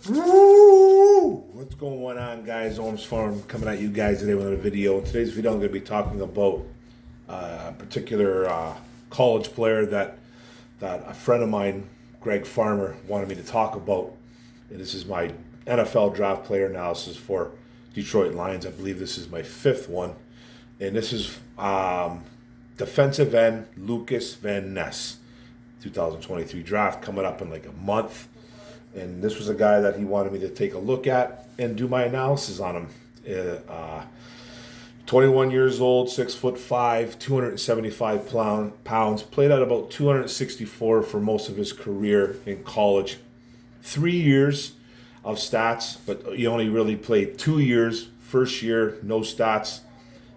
Woo! What's going on, guys? Ohms Farm coming at you guys today with another video. In today's video, I'm going to be talking about a particular college player that a friend of mine, Greg Farmer, wanted me to talk about. And this is my NFL draft player analysis for Detroit Lions. I believe this is my fifth one. And this is defensive end LUKAS Van Ness, 2023 draft coming up in like a month. And this was a guy that he wanted me to take a look at and do my analysis on him. 21 years old, 6'5", 275 pounds. Played at about 264 for most of his career in college. 3 years of stats, but he only really played 2 years. First year, no stats.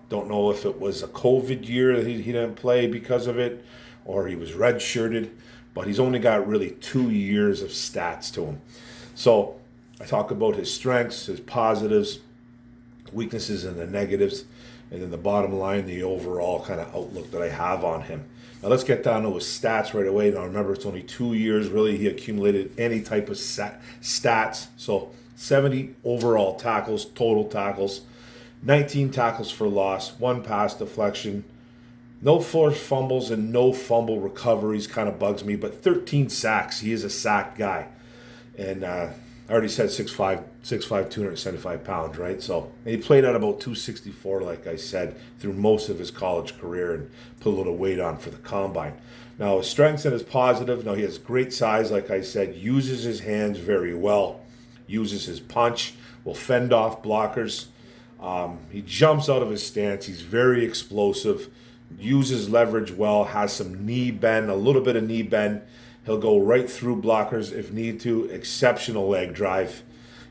Don't know if it was a COVID year that he didn't play because of it, or he was redshirted. But he's only got really 2 years of stats to him. So I talk about his strengths, his positives, weaknesses, and the negatives. And then the bottom line, the overall kind of outlook that I have on him. Now let's get down to his stats right away. Now remember, it's only 2 years really he accumulated any type of stats. So 70 overall tackles, total tackles, 19 tackles for loss, 1 pass deflection, no forced fumbles and no fumble recoveries. Kind of bugs me, but 13 sacks. He is a sack guy. And I already said 6'5", 275 pounds, right? So, and he played at about 264, like I said, through most of his college career and put a little weight on for the combine. Now, his strengths and his positive. Now, he has great size, like I said, uses his hands very well, uses his punch, will fend off blockers. He jumps out of his stance. He's very explosive. Uses leverage well, has some knee bend, a little bit of knee bend. He'll go right through blockers if need to. Exceptional leg drive.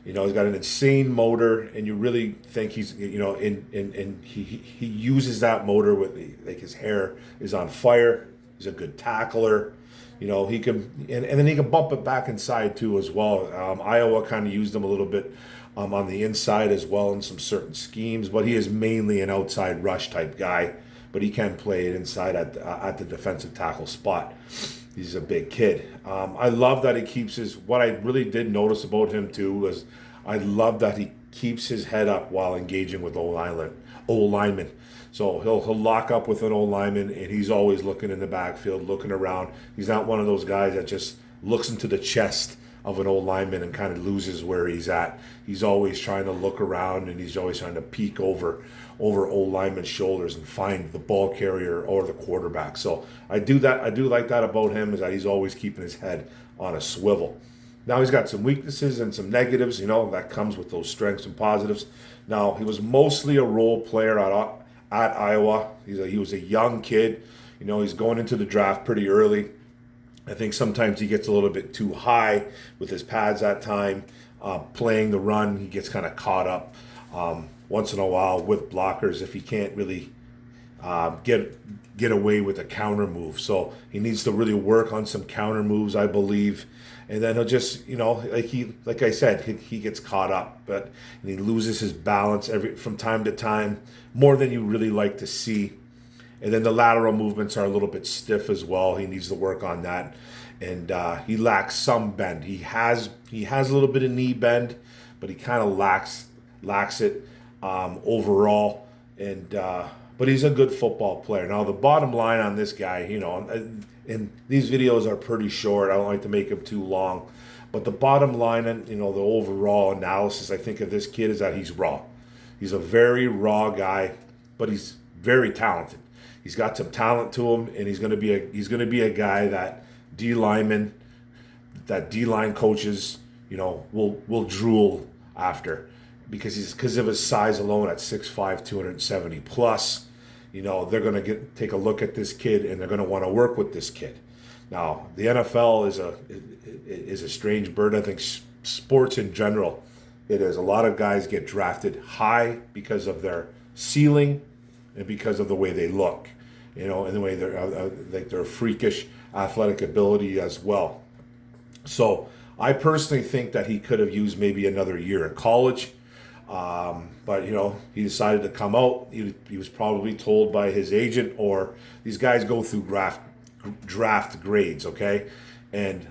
You know, he's got an insane motor, and you really think he's, you know, he uses that motor with, like, his hair is on fire. He's a good tackler. You know, he can, and then he can bump it back inside too as well. Iowa kind of used him a little bit on the inside as well in some certain schemes, but he is mainly an outside rush type guy. But he can play it inside at the defensive tackle spot. He's a big kid. I love that he keeps his, what I really did notice about him too was I love that he keeps his head up while engaging with O-linemen. So he'll lock up with an O-lineman, and he's always looking in the backfield, looking around. He's not one of those guys that just looks into the chest of an O-lineman and kind of loses where he's at. He's always trying to look around, and he's always trying to peek over O-lineman's shoulders and find the ball carrier or the quarterback. So I do like that about him, is that he's always keeping his head on a swivel. Now he's got some weaknesses and some negatives, you know, that comes with those strengths and positives. Now, he was mostly a role player at Iowa. He was a young kid. You know, he's going into the draft pretty early. I think sometimes he gets a little bit too high with his pads that time. Playing the run, he gets kind of caught up once in a while with blockers if he can't really get away with a counter move. So he needs to really work on some counter moves, I believe. And then he'll just, you know, like I said, he gets caught up, and he loses his balance from time to time, more than you really like to see. And then the lateral movements are a little bit stiff as well. He needs to work on that. And he lacks some bend. He has a little bit of knee bend, but he kind of lacks it overall. And but he's a good football player. Now, the bottom line on this guy, you know, and these videos are pretty short. I don't like to make them too long. But the bottom line and, you know, the overall analysis, I think, of this kid is that he's raw. He's a very raw guy, but he's very talented. He's got some talent to him, and he's going to be a guy that D-line coaches, you know, will drool after, because of his size alone at 6'5", 270 plus. You know, they're going to take a look at this kid, and they're going to want to work with this kid. Now, the NFL is a strange bird. I think sports in general, it is. A lot of guys get drafted high because of their ceiling and because of the way they look, you know, and the way they're freakish athletic ability as well. So I personally think that he could have used maybe another year in college. But, you know, he decided to come out. He was probably told by his agent, or these guys go through draft grades, okay? And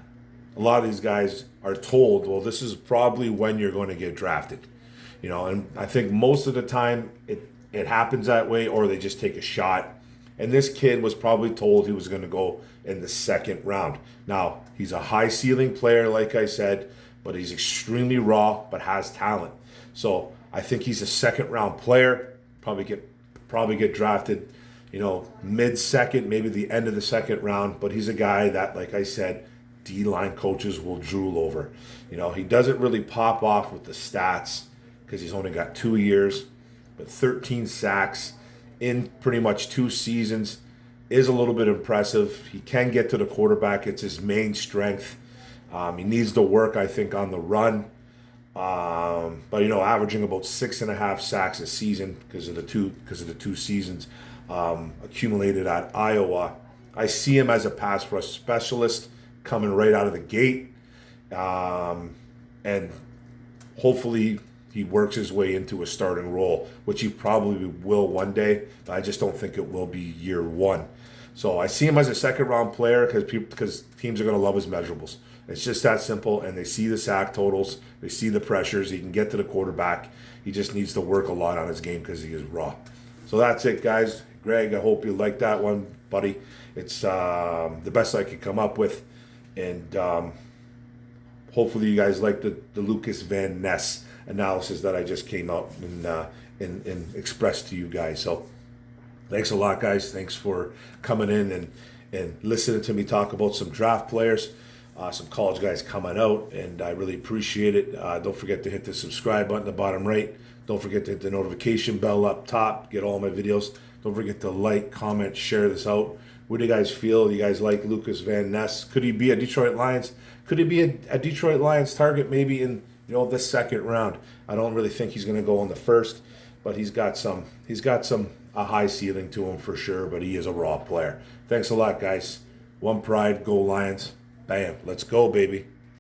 a lot of these guys are told, well, this is probably when you're going to get drafted. And I think most of the time it happens that way, or they just take a shot. And this kid was probably told he was going to go in the second round. Now, he's a high ceiling player, like I said, but he's extremely raw, but has talent. So I think he's a second round player. Probably get drafted, mid-second, maybe the end of the second round. But he's a guy that, like I said, D-line coaches will drool over. He doesn't really pop off with the stats because he's only got 2 years, but 13 sacks in pretty much 2 seasons is a little bit impressive. He can get to the quarterback. It's his main strength. He needs to work, I think, on the run. But averaging about 6.5 sacks a season because of the two seasons accumulated at Iowa. I see him as a pass rush specialist coming right out of the gate, and hopefully he works his way into a starting role, which he probably will one day. But I just don't think it will be year one. So I see him as a second-round player because teams are going to love his measurables. It's just that simple, and they see the sack totals. They see the pressures. He can get to the quarterback. He just needs to work a lot on his game because he is raw. So that's it, guys. Greg, I hope you liked that one, buddy. It's the best I could come up with. And hopefully you guys like the LUKAS Van Ness analysis that I just came out and expressed to you guys. So thanks a lot, guys. Thanks for coming in and listening to me talk about some draft players, some college guys coming out, and I really appreciate it. Don't forget to hit the subscribe button at the bottom right. Don't forget to hit the notification bell up top. Get all my videos. Don't forget to like, comment, share this out. What do you guys feel? You guys like LUKAS Van Ness? Could he be a Detroit Lions? Could he be a Detroit Lions target maybe in this second round? I don't really think he's going to go in the first, but he's got a high ceiling to him for sure. But he is a raw player. Thanks a lot, guys. One pride, go Lions. Bam, let's go, baby.